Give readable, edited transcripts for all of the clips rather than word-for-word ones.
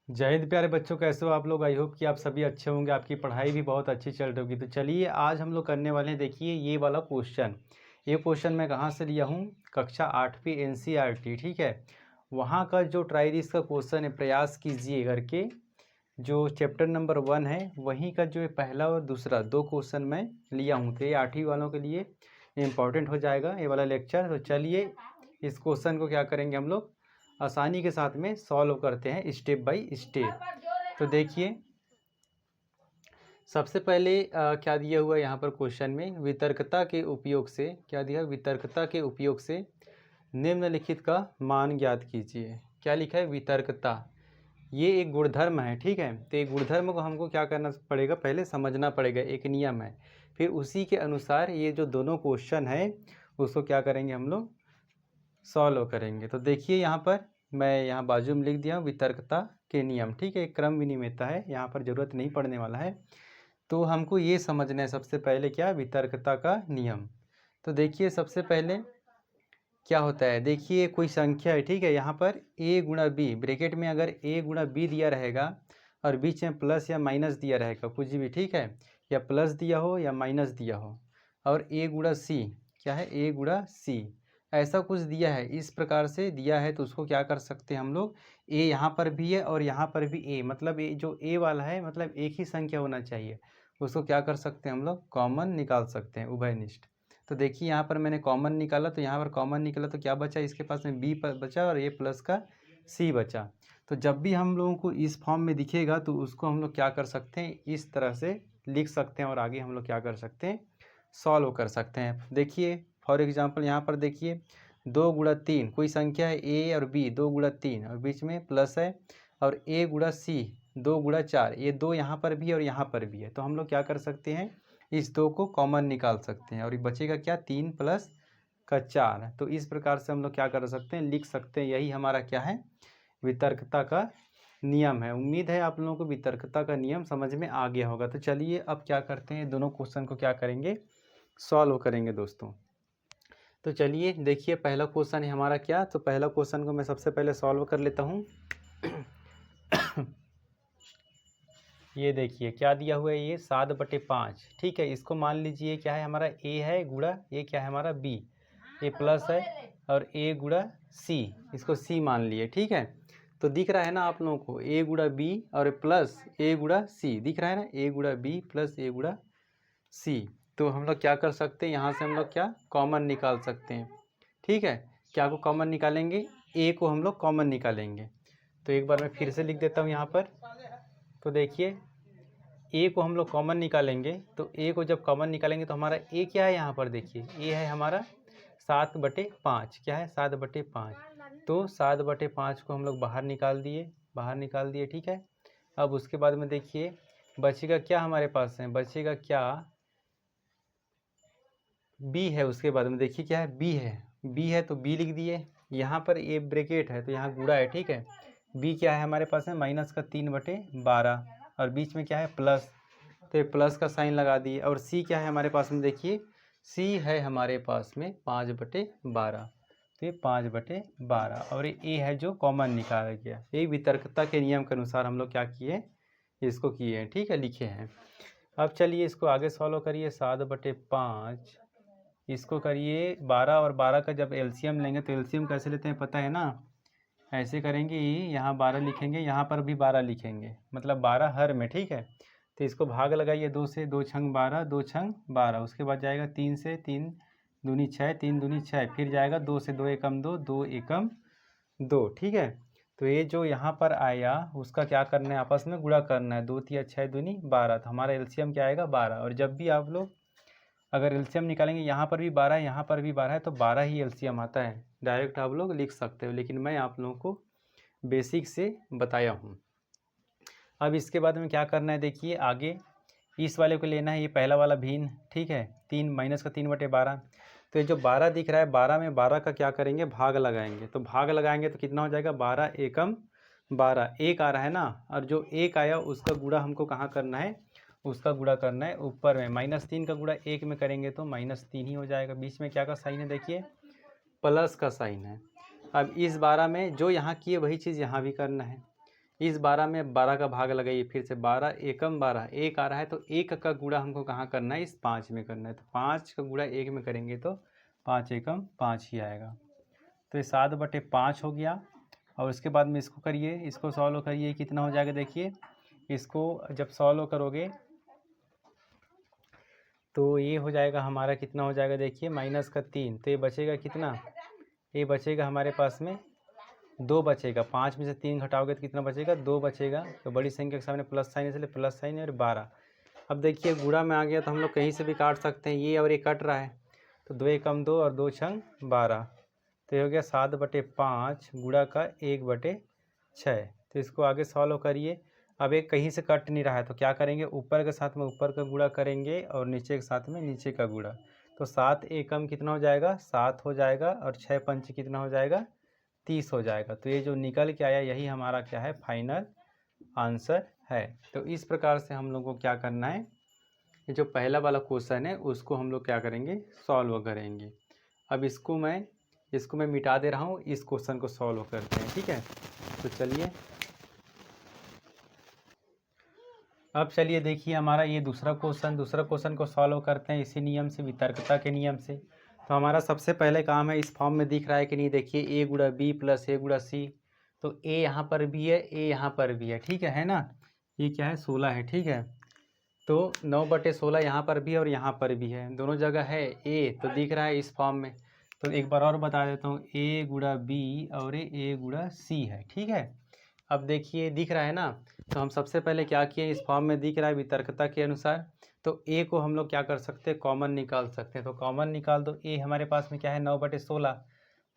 जय हिंद प्यारे बच्चों, कैसे हो आप लोग। आई होप कि आप सभी अच्छे होंगे, आपकी पढ़ाई भी बहुत अच्छी चल रही होगी। तो चलिए आज हम लोग करने वाले हैं, देखिए ये वाला क्वेश्चन। ये क्वेश्चन मैं कहाँ से लिया हूँ, कक्षा 8वीं एनसीईआरटी, ठीक है। वहाँ का जो ट्राइरिस का क्वेश्चन है, प्रयास कीजिए करके, जो चैप्टर नंबर 1 है वहीं का जो है पहला और दूसरा दो क्वेश्चन मैं लिया हूँ। तो ये 8वीं वालों के लिए इम्पॉर्टेंट हो जाएगा ये वाला लेक्चर। तो चलिए इस क्वेश्चन को क्या करेंगे, हम लोग आसानी के साथ में सॉल्व करते हैं स्टेप बाय स्टेप। तो देखिए सबसे पहले क्या दिया हुआ है यहाँ पर क्वेश्चन में, वितर्कता के उपयोग से क्या दिया, वितर्कता के उपयोग से निम्नलिखित का मान ज्ञात कीजिए। क्या लिखा है, वितर्कता। ये एक गुणधर्म है, ठीक है। तो एक गुणधर्म को हमको क्या करना पड़ेगा, पहले समझना पड़ेगा, एक नियम है। फिर उसी के अनुसार ये जो दोनों क्वेश्चन है उसको क्या करेंगे, हम लोग सॉल्व करेंगे। तो देखिए यहाँ पर मैं यहाँ बाजू में लिख दिया हूँ वितर्कता के नियम, ठीक है। एक क्रम विनिमेयता है, यहाँ पर ज़रूरत नहीं पड़ने वाला है। तो हमको ये समझना है सबसे पहले क्या, वितर्कता का नियम। तो देखिए सबसे पहले क्या होता है, देखिए कोई संख्या है, ठीक है। यहाँ पर a गुणा बी, ब्रैकेट में अगर a गुणा बी दिया रहेगा और बीच में प्लस या माइनस दिया रहेगा, कुछ भी, ठीक है, या प्लस दिया हो या माइनस दिया हो, और a गुणा सी, क्या है, a गुणा सी, ऐसा कुछ दिया है, इस प्रकार से दिया है। तो उसको क्या कर सकते हैं हम लोग, a यहाँ पर भी है और यहाँ पर भी a, मतलब a जो a वाला है मतलब एक ही संख्या होना चाहिए। उसको क्या कर सकते हैं हम लोग, कॉमन निकाल सकते हैं, उभयनिष्ठ। तो देखिए यहाँ पर मैंने कॉमन निकाला, तो यहाँ पर कॉमन निकला तो क्या बचा, इसके पास में बी बचा और ये प्लस का सी बचा। तो जब भी हम लोगों को इस फॉर्म में दिखेगा तो उसको हम लोग क्या कर सकते हैं, इस तरह से लिख सकते हैं और आगे हम लोग क्या कर सकते हैं, सॉल्व कर सकते हैं। देखिए फॉर एग्जाम्पल यहाँ पर देखिए 2 गुणा 3, कोई संख्या है ए और बी, 2 गुणा 3 और बीच में प्लस है, और ए गुणा सी 2 गुणा 4, ये दो यहाँ पर भी और यहाँ पर भी है। तो हम लोग क्या कर सकते हैं, इस दो को कॉमन निकाल सकते हैं और ये बचेगा क्या, 3 प्लस का 4। तो इस प्रकार से हम लोग क्या कर सकते हैं, लिख सकते हैं। यही हमारा क्या है, वितर्कता का नियम है। उम्मीद है आप लोगों को वितर्कता का नियम समझ में आ गया होगा। तो चलिए अब क्या करते हैं, दोनों क्वेश्चन को क्या करेंगे, सॉल्व करेंगे दोस्तों। तो चलिए देखिए पहला क्वेश्चन है हमारा क्या, तो पहला क्वेश्चन को मैं सबसे पहले सॉल्व कर लेता हूँ। ये देखिए क्या दिया हुआ है, ये 7/5, ठीक है। इसको मान लीजिए क्या है, हमारा a है गुणा, ये क्या है हमारा b, ये प्लस है, और a गुणा c, इसको c मान लिए, ठीक है। तो दिख रहा है ना आप लोगों को, a गुणा b और प्लस a गुणा c, दिख रहा है ना, a गुणा b प्लस a गुणा c। तो हम लोग क्या कर सकते हैं, यहाँ से हम लोग क्या कॉमन निकाल सकते हैं, ठीक है। क्या को कॉमन निकालेंगे, a को हम लोग कॉमन निकालेंगे। तो एक बार मैं फिर से लिख देता हूँ यहाँ पर। तो देखिए ए को हम लोग कॉमन निकालेंगे, तो ए को जब कॉमन निकालेंगे तो हमारा ए क्या है, यहाँ पर देखिए ए है हमारा 7/5, क्या है 7/5। तो 7/5 को हम लोग बाहर निकाल दिए, बाहर निकाल दिए, ठीक है। अब उसके बाद में देखिए बचेगा क्या हमारे पास है, बचेगा क्या, बी है। उसके बाद में देखिए क्या है, बी है, बी है तो बी लिख दिए। यहाँ पर ए ब्रेकेट है तो यहाँ गुणा है, ठीक है। बी क्या है हमारे पास में, -3/12, और बीच में क्या है प्लस, तो ये प्लस का साइन लगा दिए। और सी क्या है हमारे पास में, देखिए सी है हमारे पास में 5/12, तो ये 5/12, और ये ए है जो कॉमन निकाला गया। यही वितर्कता के नियम के अनुसार हम लोग क्या किए, इसको किए हैं, ठीक है, लिखे हैं। अब चलिए इसको आगे सॉल्व करिए, 7/5, इसको करिए 12, और 12 का जब एलसीएम लेंगे तो एलसीएम कैसे लेते हैं पता है ना, ऐसे करेंगे, यहाँ 12 लिखेंगे, यहाँ पर भी 12 लिखेंगे, मतलब 12 हर में, ठीक है। तो इसको भाग लगाइए 2 से, 2 छंग 12, 2 छंग 12, उसके बाद जाएगा 3 से, 3 दूनी 6, 3 दूनी 6, फिर जाएगा 2 से, 2 एकम 2, 2 एकम 2, ठीक है। तो ये जो यहाँ पर आया उसका क्या करना है, आपस में गुणा करना है, 2 तिया 6 दूनी 12, तो हमारा एलसीएम क्या आएगा 12। और जब भी आप लोग अगर एलसीएम निकालेंगे, यहाँ पर भी 12 है, यहाँ पर भी 12 है, तो 12 ही एलसीएम आता है, डायरेक्ट आप लोग लिख सकते हो, लेकिन मैं आप लोगों को बेसिक से बताया हूँ। अब इसके बाद में क्या करना है, देखिए आगे इस वाले को लेना है, ये पहला वाला भिन्न, ठीक है, 3 - 3/12। तो ये जो 12 दिख रहा है, 12 में 12 का क्या करेंगे, भाग लगाएंगे। तो भाग लगाएंगे तो कितना हो जाएगा, 12 एकम 12, एक आ रहा है ना, और जो एक आया उसका गुणा हमको कहाँ करना है, उसका गुणा करना है ऊपर में। -3 का गुणा एक में करेंगे तो -3 ही हो जाएगा। बीच में क्या का साइन है, देखिए प्लस का साइन है। अब इस 12 में जो यहाँ किए वही चीज़ यहाँ भी करना है। इस 12 में 12 का भाग लगाइए, फिर से 12 एकम 12, एक आ रहा है तो एक का गुणा हमको कहाँ करना है, इस 5 में करना है। तो 5 का गुणा एक में करेंगे तो 5 एकम 5 ही आएगा। तो ये 7/5 हो गया। और उसके बाद में इसको करिए, इसको सॉल्व करिए, कितना हो जाएगा देखिए। इसको जब सॉल्व करोगे तो ये हो जाएगा हमारा, कितना हो जाएगा देखिए, -3। तो ये बचेगा कितना, ये बचेगा हमारे पास में 2 बचेगा। 5 में से 3 घटाओगे तो कितना बचेगा, 2 बचेगा। तो बड़ी संख्या के सामने प्लस साइन, इसलिए प्लस साइन और 12। अब देखिए गुणा में आ गया तो हम लोग कहीं से भी काट सकते हैं, ये और ये कट रहा है तो 2 एकम 2 और 2 छंग 12। तो ये हो गया 7/5 गुणा का 1/6। तो इसको आगे सॉल्व करिए। अब एक कहीं से कट नहीं रहा है तो क्या करेंगे, ऊपर के साथ में ऊपर का गुणा करेंगे और नीचे के साथ में नीचे का गुणा। तो 7 एकम कितना हो जाएगा, 7 हो जाएगा, और 6 पंच कितना हो जाएगा, 30 हो जाएगा। तो ये जो निकल के आया यही हमारा क्या है, फाइनल आंसर है। तो इस प्रकार से हम लोग को क्या करना है, ये जो पहला वाला क्वेश्चन है उसको हम लोग क्या करेंगे, सॉल्व करेंगे। अब इसको मैं मिटा दे रहा हूँ, इस क्वेश्चन को सॉल्व करते हैं, ठीक है। तो चलिए अब चलिए देखिए हमारा ये दूसरा क्वेश्चन को सॉल्व करते हैं इसी नियम से, वितर्कता के नियम से। तो हमारा सबसे पहले काम है, इस फॉर्म में दिख रहा है कि नहीं, देखिए a गुणा b प्लस a गुणा c। तो a यहाँ पर भी है, a यहाँ पर भी है, ठीक है ना। ये क्या है, 16 है, ठीक है। तो 9/16 यहाँ पर भी है और यहाँ पर भी है, दोनों जगह है a, तो दिख रहा है इस फॉर्म में। तो एक बार और बता देता हूँ, a गुणा b और a गुणा c है, ठीक है। अब देखिए दिख रहा है ना, तो हम सबसे पहले क्या किए, इस फॉर्म में दिख रहा है वितर्कता के अनुसार। तो a को हम लोग क्या कर सकते हैं, कॉमन निकाल सकते हैं। तो कॉमन निकाल दो, a हमारे पास में क्या है, 9/16।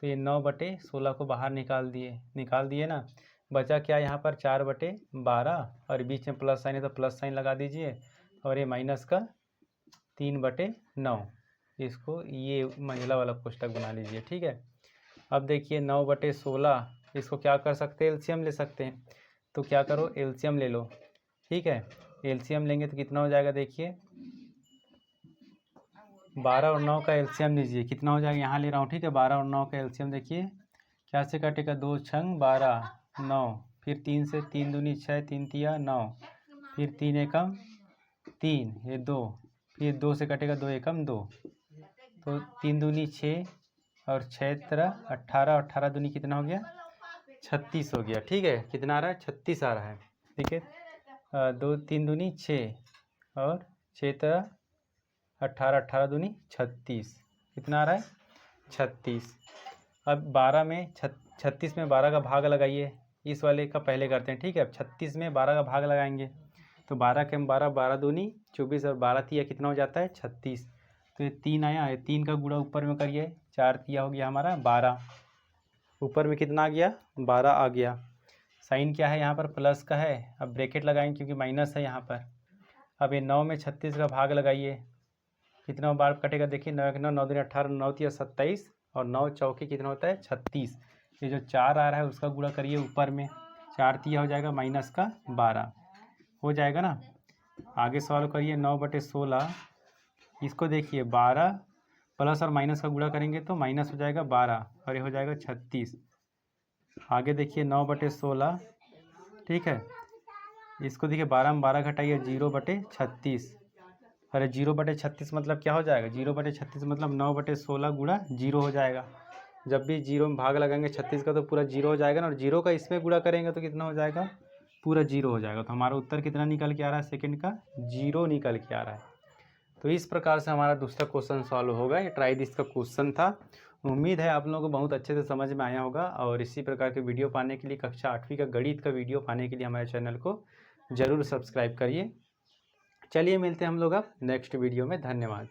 तो ये 9/16 को बाहर निकाल दिए ना। बचा क्या यहाँ पर, 4/12, और बीच में प्लस साइन है तो प्लस साइन लगा दीजिए, और ये माइनस का 3/9। इसको ये मंझला वाला कोष्टक बना लीजिए, ठीक है। अब देखिए 9/16, इसको क्या कर सकते हैं, एलसीएम ले सकते हैं। तो क्या करो, एलसीएम ले लो, ठीक है। एलसीएम लेंगे तो कितना हो जाएगा देखिए, 12 और 9 का एलसीएम लीजिए, कितना हो जाएगा, यहाँ ले रहा हूँ, ठीक है। 12 और 9 का एलसीएम देखिए क्या से कटेगा, 2 छंग 12, 9, फिर 3 से 3 दूनी 6, 3 तिया 9, फिर 3 एकम 3, ये 2, फिर 2 से कटेगा 2 एकम 2, तो 3 दूनी 6 और 6 तरह 18, 18 दूनी कितना हो गया, 36 हो गया, ठीक है। कितना आ रहा है, 36 आ रहा है, ठीक है। 2 3 दूनी 6 और 6 तरह 18, 18 दूनी 36, कितना आ रहा है, 36। अब 12 में 36 में 12 का भाग लगाइए, इस वाले का पहले करते हैं, ठीक है। अब 36 में 12 का भाग लगाएंगे तो 12 के हम 12, 12 दूनी 24 और 12 तिया कितना हो जाता है, 36। तो ये 3 आया है, 3 का गुणा ऊपर में करिए, 4 तिया हो गया हमारा 12, ऊपर में कितना आ गया, 12 आ गया। साइन क्या है यहाँ पर, प्लस का है। अब ब्रैकेट लगाएंगे क्योंकि माइनस है यहाँ पर। अब ये 9 में 36 का भाग लगाइए, कितना बार कटेगा देखिए, 9 1 9, 9 2 18, 9 3 27, और 9 चौके कितना होता है, 36। ये जो 4 आ रहा है उसका गुणा करिए ऊपर में, 4 तिया हो जाएगा माइनस का 12, हो जाएगा ना। आगे सॉल्व करिए, 9/16, इसको देखिए 12 प्लस और माइनस का गुणा करेंगे तो माइनस हो जाएगा 12, और ये हो जाएगा 36। आगे देखिए 9/16, ठीक है। इसको देखिए 12 में 12 घटाइए, 0/36। अरे 0/36 मतलब क्या हो जाएगा, 0/36 मतलब 9/16 गुणा 0 हो जाएगा। जब भी 0 में भाग लगाएंगे 36 का तो पूरा 0 हो जाएगा ना, और 0 का इसमें गुणा करेंगे तो कितना हो जाएगा, पूरा 0 हो जाएगा। तो हमारा उत्तर कितना निकल के आ रहा है, सेकंड का 0 निकल के आ रहा है। तो इस प्रकार से हमारा दूसरा क्वेश्चन सॉल्व होगा। ये ट्राई दिस का क्वेश्चन था। उम्मीद है आप लोगों को बहुत अच्छे से समझ में आया होगा, और इसी प्रकार के वीडियो पाने के लिए, कक्षा 8वीं का गणित का वीडियो पाने के लिए हमारे चैनल को ज़रूर सब्सक्राइब करिए। चलिए मिलते हैं हम लोग अब नेक्स्ट वीडियो में, धन्यवाद।